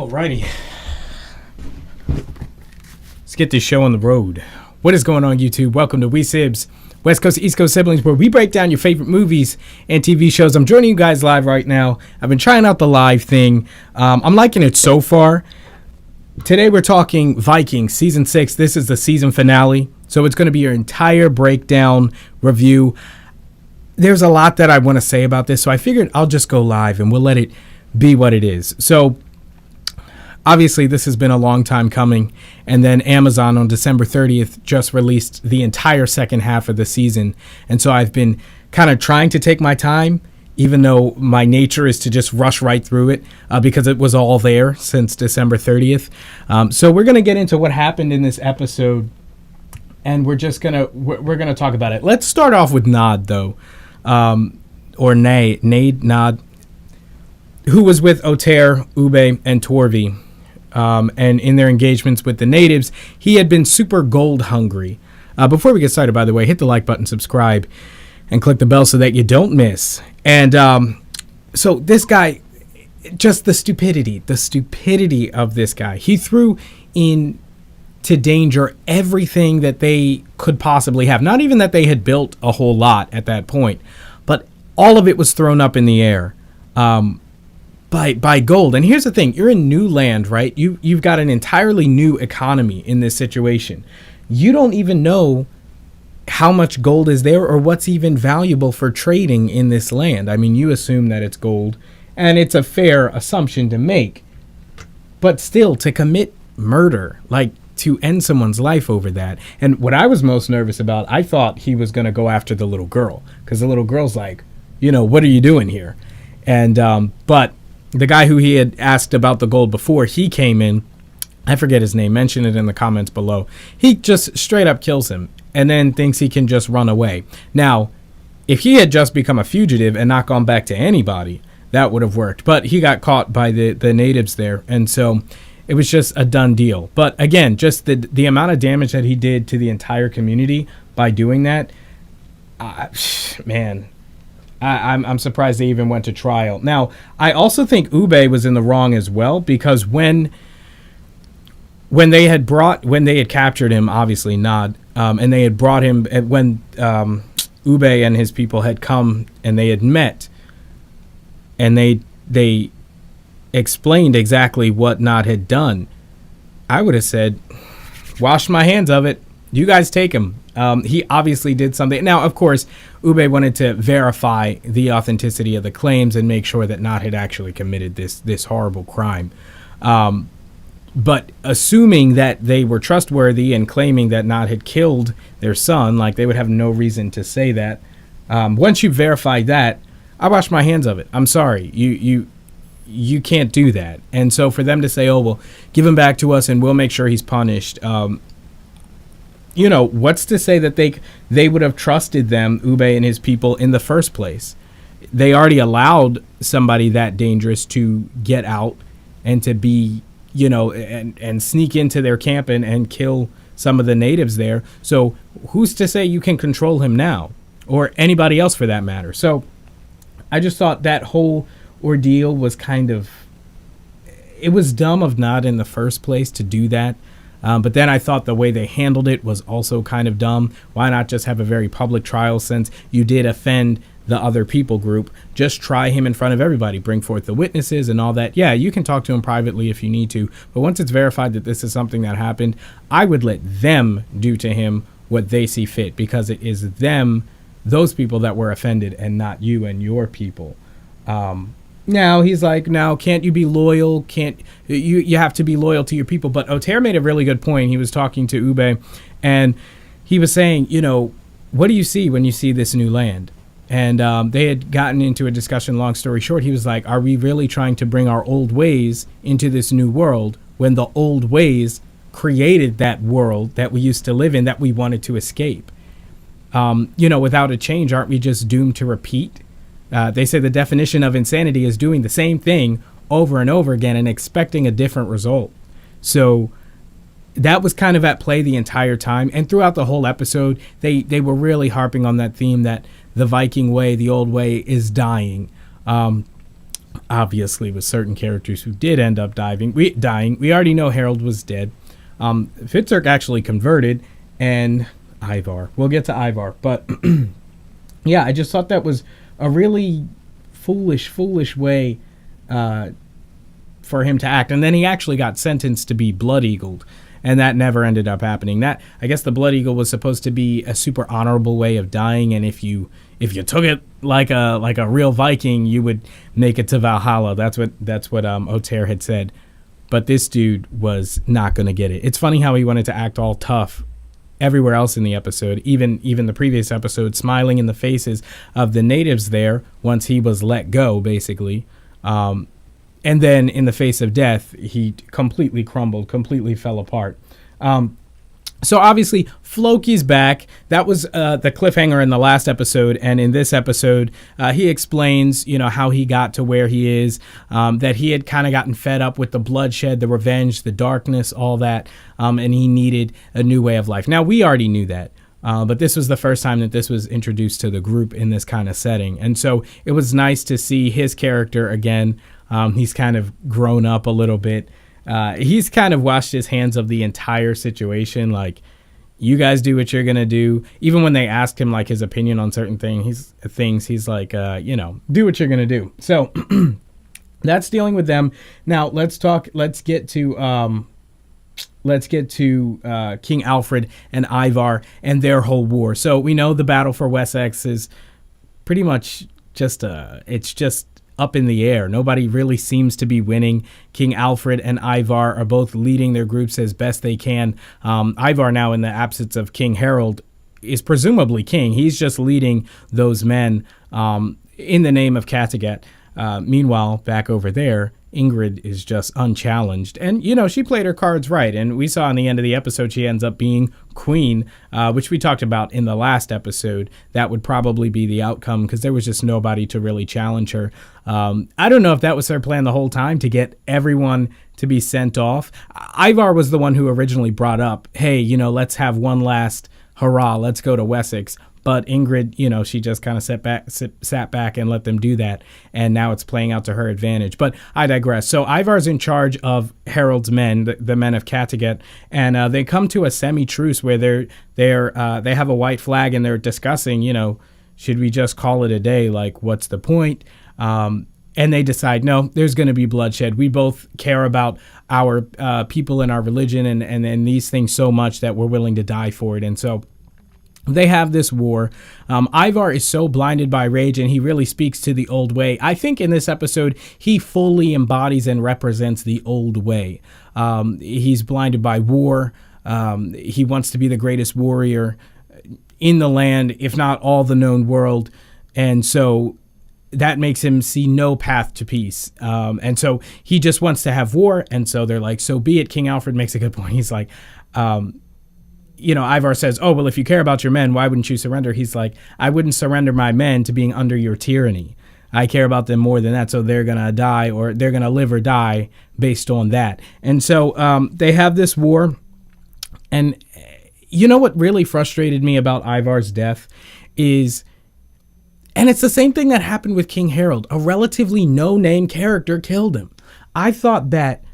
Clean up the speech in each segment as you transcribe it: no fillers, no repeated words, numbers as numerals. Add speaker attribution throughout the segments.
Speaker 1: Alrighty. Let's get this show on the road. What is going on, YouTube? Welcome to SIBZ, West Coast, East Coast Siblings, where we break down your favorite movies and TV shows. I'm joining you guys live right now. I've been trying out the live thing. I'm liking it so far. Today we're talking Vikings, Season 6. This is the season finale, so it's going to be your entire breakdown review. There's a lot that I want to say about this, so I figured I'll just go live and we'll let it be what it is. So obviously this has been a long time coming, and then Amazon on December 30th just released the entire second half of the season, and so I've been kind of trying to take my time, even though my nature is to just rush right through it because it was all there since December 30th. So we're going to get into what happened in this episode, and we're gonna talk about it. Let's start off with Naad, though, or Naad, who was with Oter, Ube, and Torvi. And in their engagements with the natives, he had been super gold hungry. Before we get started, by the way, hit the like button, subscribe, and click the bell so that you don't miss. And so this guy, just the stupidity of this guy. He threw into danger everything that they could possibly have. Not even that they had built a whole lot at that point, but all of it was thrown up in the air. By gold. And here's the thing, you're in new land, right? You've got an entirely new economy in this situation. You don't even know how much gold is there or what's even valuable for trading in this land. I mean, you assume that it's gold, and it's a fair assumption to make. But still, to commit murder, like to end someone's life over that. And what I was most nervous about, I thought he was going to go after the little girl, because the little girl's like, what are you doing here? And but the guy who he had asked about the gold before he came in, I forget his name, mention it in the comments below. He just straight up kills him and then thinks he can just run away. Now, if he had just become a fugitive and not gone back to anybody, that would have worked. But he got caught by the natives there, and so it was just a done deal. But again, just the amount of damage that he did to the entire community by doing that, man, I'm surprised they even went to trial. Now, I also think Ube was in the wrong as well, because when they had captured him, obviously Naad, and they had brought him, when Ube and his people had come and they had met, and they explained exactly what Naad had done, I would have said, wash my hands of it. You guys take him. He obviously did something. Now, of course, Ube wanted to verify the authenticity of the claims and make sure that Naad had actually committed this horrible crime. But assuming that they were trustworthy and claiming that Naad had killed their son, like they would have no reason to say that. Once you verified that, I wash my hands of it. I'm sorry. You can't do that. And so for them to say, oh, well, give him back to us and we'll make sure he's punished, what's to say that they would have trusted them, Ube and his people, in the first place? They already allowed somebody that dangerous to get out and to be, and sneak into their camp and kill some of the natives there. So who's to say you can control him now, or anybody else for that matter? So I just thought that whole ordeal was it was dumb of Naad in the first place to do that. But then I thought the way they handled it was also kind of dumb. Why not just have a very public trial, since you did offend the other people group? Just try him in front of everybody, bring forth the witnesses and all that. Yeah, you can talk to him privately if you need to, but once it's verified that this is something that happened, I would let them do to him what they see fit, because it is those people that were offended and not you and your people. Now he's like, now can't you be loyal? You have to be loyal to your people. But Oter made a really good point. He was talking to Ube, and he was saying, what do you see when you see this new land? And they had gotten into a discussion. Long story short, he was like, are we really trying to bring our old ways into this new world when the old ways created that world that we used to live in that we wanted to escape? Without a change, aren't we just doomed to repeat? They say the definition of insanity is doing the same thing over and over again and expecting a different result. So that was kind of at play the entire time. And throughout the whole episode, they were really harping on that theme that the Viking way, the old way, is dying. obviously with certain characters who did end up dying. We already know Harold was dead. Hvitserk actually converted, and Ivar. We'll get to Ivar, but yeah, I just thought that was a really foolish way for him to act. And then he actually got sentenced to be blood eagled, and that never ended up happening. That, I guess, the blood eagle was supposed to be a super honorable way of dying, and if you took it like a real Viking, you would make it to Valhalla. That's what Oter had said. But this dude was not going to get it. It's funny how he wanted to act all tough everywhere else in the episode, even the previous episode, smiling in the faces of the natives there once he was let go, basically. And then in the face of death, he completely crumbled, completely fell apart. So obviously, Floki's back. That was the cliffhanger in the last episode, and in this episode, he explains, how he got to where he is, that he had kind of gotten fed up with the bloodshed, the revenge, the darkness, all that, and he needed a new way of life. Now, we already knew that, but this was the first time that this was introduced to the group in this kind of setting, and so it was nice to see his character again. He's kind of grown up a little bit. He's kind of washed his hands of the entire situation. Like, you guys do what you're gonna do. Even when they asked him like his opinion on certain things, he's like, do what you're gonna do. So that's dealing with them. Now let's get to King Alfred and Ivar and their whole war. So we know the battle for Wessex is pretty much just up in the air. Nobody really seems to be winning. King Alfred and Ivar are both leading their groups as best they can. Ivar, now in the absence of King Harold, is presumably king. He's just leading those men in the name of Kattegat. Meanwhile, back over there, Ingrid is just unchallenged. And, she played her cards right. And we saw in the end of the episode, she ends up being queen, which we talked about in the last episode. That would probably be the outcome because there was just nobody to really challenge her. I don't know if that was her plan the whole time, to get everyone to be sent off. Ivar was the one who originally brought up, hey, let's have one last hurrah. Let's go to Wessex. But Ingrid, she just kind of sat back and let them do that. And now it's playing out to her advantage. But I digress. So Ivar's in charge of Harold's men, the men of Kattegat. And they come to a semi-truce where they have a white flag and they're discussing, should we just call it a day? Like, what's the point? And they decide, no, there's going to be bloodshed. We both care about our people and our religion and these things so much that we're willing to die for it. And so they have this war. Ivar is so blinded by rage, and he really speaks to the old way. I think in this episode, he fully embodies and represents the old way. He's blinded by war. He wants to be the greatest warrior in the land, if not all the known world. And so that makes him see no path to peace. And so he just wants to have war. And so they're like, so be it. King Alfred makes a good point. He's like, Ivar says, oh, well, if you care about your men, why wouldn't you surrender? He's like, I wouldn't surrender my men to being under your tyranny. I care about them more than that. So they're going to die, or they're going to live or die based on that. And so they have this war. And what really frustrated me about Ivar's death is, and it's the same thing that happened with King Harold, a relatively no-name character killed him. I thought that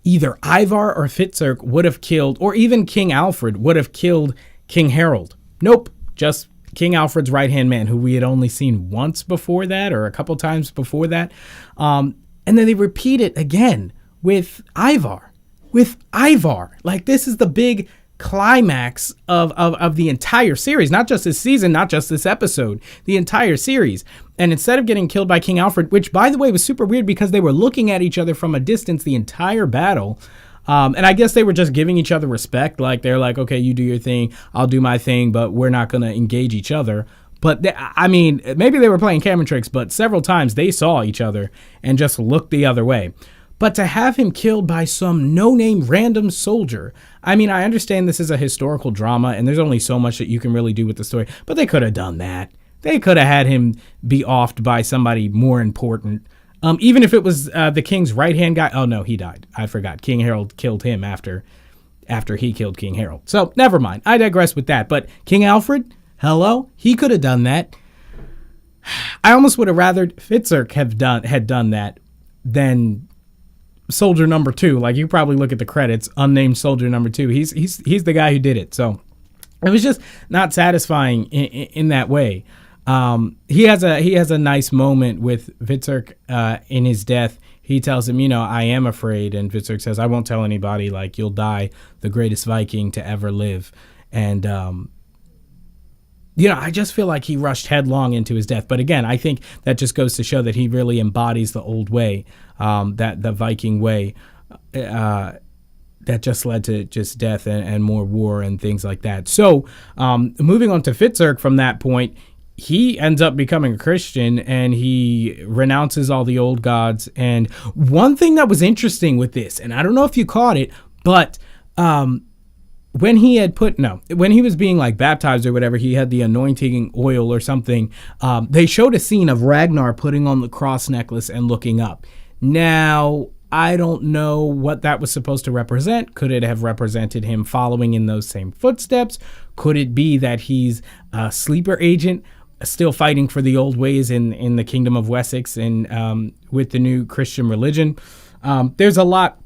Speaker 1: either Ivar or Hvitserk would have killed, or even King Alfred would have killed King Harold. Nope, just King Alfred's right-hand man, who we had only seen once before that, or a couple times before that. And then they repeat it again with Ivar. Like, this is the big climax of the entire series, not just this season, not just this episode, the entire series. And instead of getting killed by King Alfred, which by the way was super weird because they were looking at each other from a distance the entire battle, and I guess they were just giving each other respect. Like, they're like, okay, you do your thing, I'll do my thing, but we're not going to engage each other. But maybe they were playing camera tricks, but several times they saw each other and just looked the other way. But to have him killed by some no-name random soldier, I understand this is a historical drama and there's only so much that you can really do with the story, but they could have done that. They could have had him be offed by somebody more important. Even if it was the king's right-hand guy. Oh, no, he died. I forgot. King Harold killed him after he killed King Harold. So never mind. I digress with that. But King Alfred, hello? He could have done that. I almost would have rather Hvitserk had done that than soldier number 2. Like, you probably look at the credits, unnamed soldier number 2. He's the guy who did it. So it was just not satisfying in that way. He has a nice moment with Hvitserk in his death. He tells him, I am afraid. And Hvitserk says, I won't tell anybody. Like, you'll die the greatest Viking to ever live. And, I just feel like he rushed headlong into his death. But again, I think that just goes to show that he really embodies the old way, that the Viking way, that just led to just death and more war and things like that. So moving on to Hvitserk from that point, he ends up becoming a Christian and he renounces all the old gods. And one thing that was interesting with this, and I don't know if you caught it, but when he was being like baptized or whatever, he had the anointing oil or something. They showed a scene of Ragnar putting on the cross necklace and looking up. Now, I don't know what that was supposed to represent. Could it have represented him following in those same footsteps? Could it be that he's a sleeper agent still fighting for the old ways in the kingdom of Wessex and with the new Christian religion? There's a lot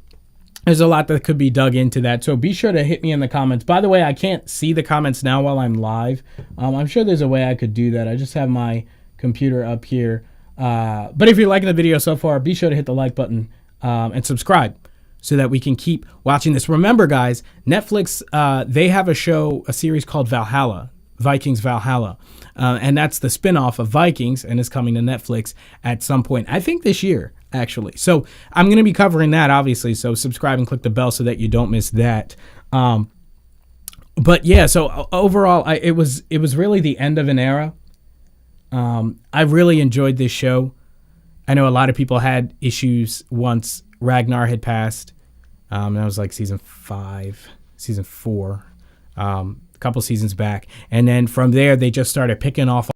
Speaker 1: that could be dug into that. So be sure to hit me in the comments. By the way, I can't see the comments now while I'm live. I'm sure there's a way I could do that. I just have my computer up here. But if you're liking the video so far, be sure to hit the like button and subscribe so that we can keep watching this. Remember, guys, Netflix, they have a series called Valhalla, Vikings Valhalla. And that's the spinoff of Vikings and is coming to Netflix at some point, I think this year, actually. So I'm going to be covering that, obviously. So subscribe and click the bell so that you don't miss that. But yeah, so overall, it was really the end of an era. I really enjoyed this show. I know a lot of people had issues once Ragnar had passed. That was like season 4, a couple seasons back. And then from there, they just started picking off.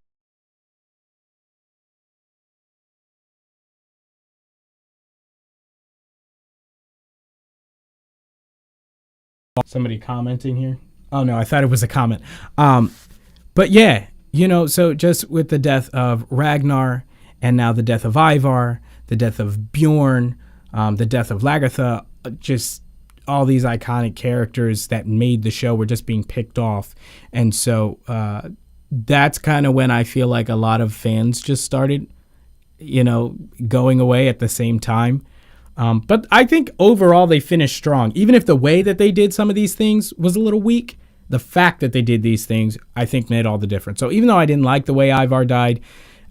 Speaker 1: Somebody commenting here. Oh no, I thought it was a comment. But yeah, so just with the death of Ragnar and now the death of Ivar, the death of Bjorn, the death of Lagertha, just all these iconic characters that made the show were just being picked off. And so that's kind of when I feel like a lot of fans just started, going away at the same time. But I think overall they finished strong. Even if the way that they did some of these things was a little weak, the fact that they did these things, I think, made all the difference. So even though I didn't like the way Ivar died,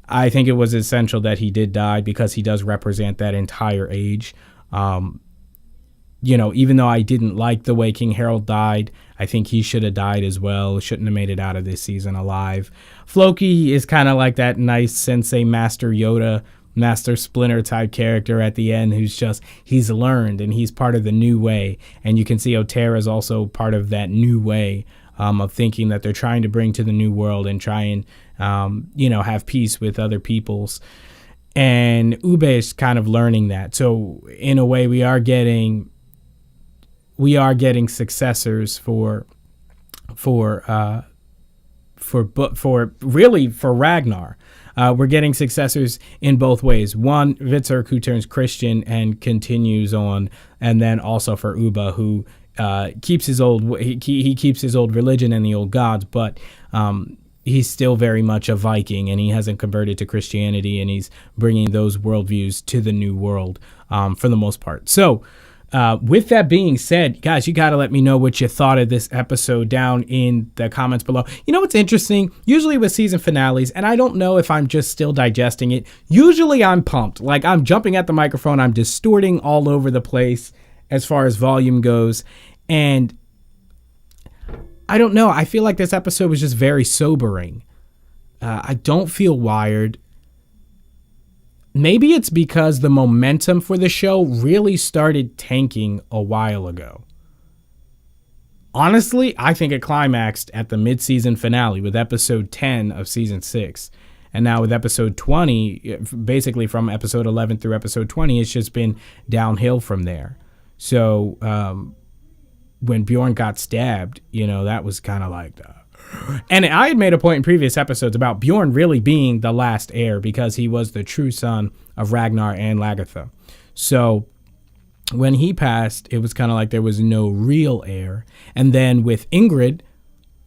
Speaker 1: I think it was essential that he did die because he does represent that entire age. Even though I didn't like the way King Harold died, I think he should have died as well. Shouldn't have made it out of this season alive. Floki is kind of like that nice Sensei Master Yoda, Master Splinter type character at the end he's learned and he's part of the new way. And you can see Otera is also part of that new way of thinking that they're trying to bring to the new world and try and, have peace with other peoples. And Ube is kind of learning that. So in a way, we are getting successors for Ragnar. We're getting successors in both ways. One, Hvitserk, who turns Christian and continues on, and then also for Uba, who keeps his old he keeps his old religion and the old gods, but he's still very much a Viking, and he hasn't converted to Christianity, and he's bringing those worldviews to the new world for the most part. So with that being said, guys, you got to let me know what you thought of this episode down in the comments below. You know what's interesting? Usually with season finales, and I don't know if I'm just still digesting it, usually I'm pumped. Like, I'm jumping at the microphone, I'm distorting all over the place as far as volume goes. And I don't know, I feel like this episode was just very sobering. I don't feel wired. Maybe it's because the momentum for the show really started tanking a while ago. Honestly, I think it climaxed at the mid-season finale with episode 10 of season 6. And now with episode 20, basically from episode 11 through episode 20, it's just been downhill from there. So when Bjorn got stabbed, that was kind of like, And I had made a point in previous episodes about Bjorn really being the last heir because he was the true son of Ragnar and Lagertha. So when he passed, it was kind of like there was no real heir. And then with Ingrid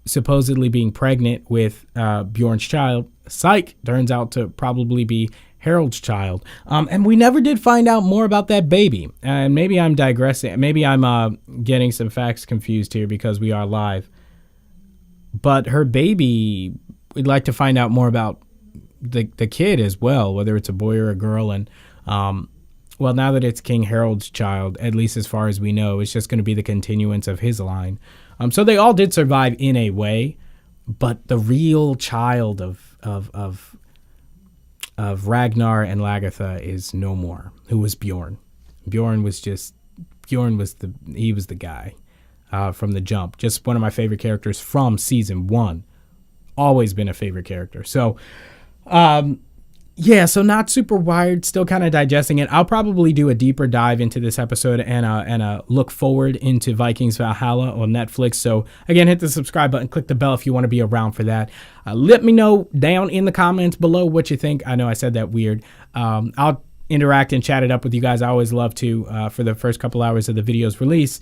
Speaker 1: supposedly being pregnant with Bjorn's child, Psyche turns out to probably be Harold's child. And we never did find out more about that baby. And maybe I'm digressing. Maybe I'm getting some facts confused here because we are live. But her baby, we'd like to find out more about the kid as well, whether it's a boy or a girl. And, well, now that it's King Harold's child, at least as far as we know, it's just going to be the continuance of his line. So they all did survive in a way, but the real child of Ragnar and Lagertha is no more, who was Bjorn. Bjorn was the guy. From the jump. Just one of my favorite characters from season 1. Always been a favorite character. So, yeah, so not super wired, still kind of digesting it. I'll probably do a deeper dive into this episode and a look forward into Vikings Valhalla on Netflix. So, again, hit the subscribe button, click the bell if you want to be around for that. Let me know down in the comments below what you think. I know I said that weird. I'll interact and chat it up with you guys. I always love to for the first couple hours of the video's release.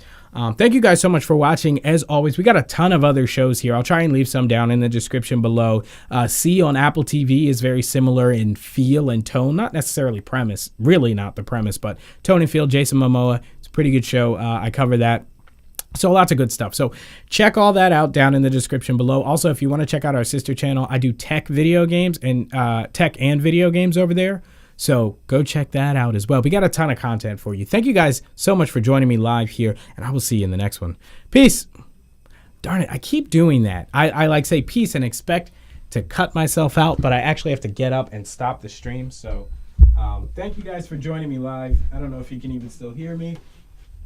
Speaker 1: Thank you guys so much for watching. As always, we got a ton of other shows here. I'll try and leave some down in the description below. See on Apple TV is very similar in feel and tone, not necessarily premise, really not the premise, but tone and feel. Jason Momoa, it's a pretty good show. I cover that. So lots of good stuff. So check all that out down in the description below. Also, if you want to check out our sister channel, I do tech video games and tech and video games over there. So go check that out as well. We got a ton of content for you. Thank you guys so much for joining me live here, and I will see you in the next one. Peace. Darn it, I keep doing that. I like say peace and expect to cut myself out, but I actually have to get up and stop the stream. So thank you guys for joining me live. I don't know if you can even still hear me.